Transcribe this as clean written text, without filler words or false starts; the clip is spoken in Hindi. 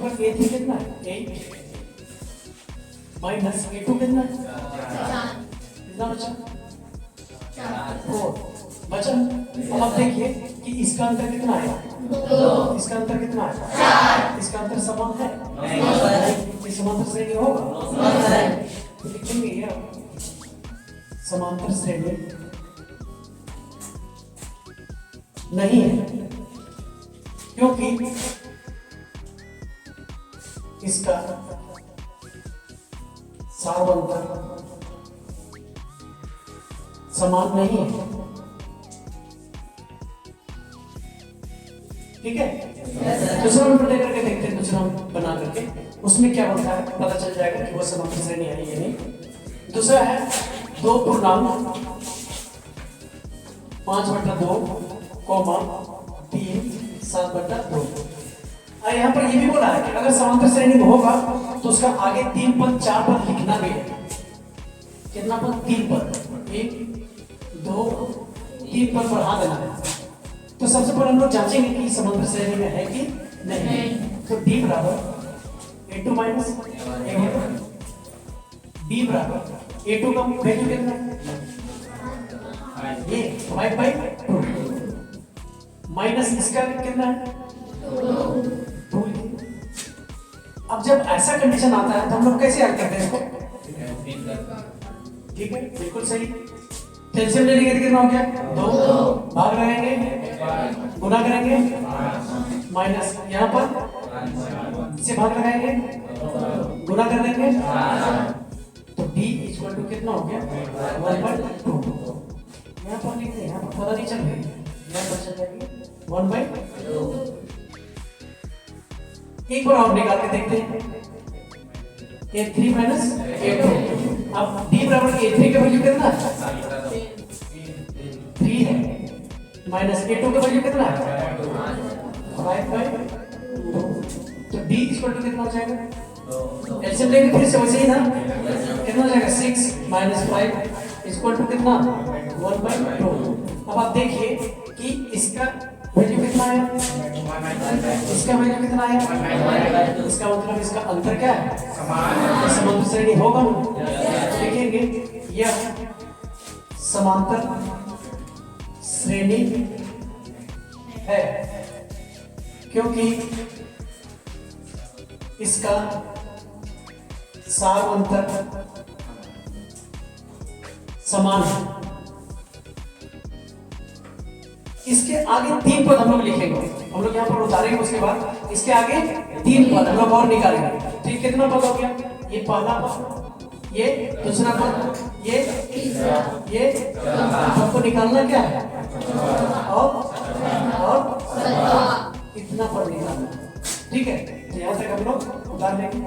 पर A3 कितना है? 8 माइनस A2 कितना है? 4। कितना बचा? 4 बचा। अब आप देखिए कि इसका अंतर कितना आया? 2। इसका अंतर कितना है? 4। इसका अंतर समान है? नहीं। समांतर श्रेणी होगा? तो लिखेंगे ये समांतर श्रेणी नहीं है, क्योंकि इसका सारवंतर समान नहीं है। ठीक है, दूसरा नंबर लेकर के देखते हैं, दूसरा बना करके उसमें क्या बनता है पता चल जाएगा कि वो समांतर श्रेणी है या नहीं। दूसरा है 2 पूर्णांक 5/2 कॉमा 3 7/2। और यहाँ पर ये भी बोला है कि अगर समांतर श्रेणी में होगा तो उसका आगे 3 पद 4 पद लिखना भी है। कितना पद? 3 पद, 1 2 3 पद बढ़ा देना है। तो सबसे पहले हम लोग जांचेंगे कि समांतर श्रेणी में है कि नहीं। तो D बराबर A2 माइनस A1, D बराबर A2 का वैल्यू कितना है? ये 5/2 माइनस इसका कितना है? 2। अब जब ऐसा कंडीशन आता है तो हम लोग कैसे हल करते हैं इसको? ठीक है, बिल्कुल सही। एलसीएम ले लेंगे तो कितना हो गया? 2 भाग लगाएंगे, गुना करेंगे, माइनस यहाँ पर से भाग लगाएंगे, गुना कर देंगे, तो D इक्वल टू कितना हो गया? 1/2। यहाँ पर लिखते हैं, यहाँ पर पता नहीं चल रही, यहाँ पर चल जाएगी 1/2। एक बार और निकाल के देखते हैं, A3 माइनस A2। अब D बराबर A3 का वैल्यू कितना है? 3 है, माइनस A2 का वैल्यू कितना है? 5/2। तो D इक्वल टू कितना हो जाएगा? एलसीएम लेंगे फिर से वैसे ही ना, कितना हो जाएगा? 6 माइनस 5 इक्वल टू कितना? 1/2। अब आप देखिए कि इसका वैल्यू कितना है, इसका वैल्यू कितना है? इसका मतलब इसका अंतर क्या है? समान। समांतर श्रेणी होगा ना, देखेंगे यह समांतर श्रेणी है, क्योंकि इसका सारवंतर समान है। इसके आगे 3 पद हम लोग लिखेंगे, हम लोग यहाँ पर उतारेंगे, उसके बाद इसके आगे 3 पद हम लोग और निकालेंगे। तो कितना पद हो गया? ये पहला पद, ये दूसरा पद, ये सबको निकालना क्या है? और इतना पद निकालना। ठीक है, तो यहाँ तक हम लोग उतार लेंगे।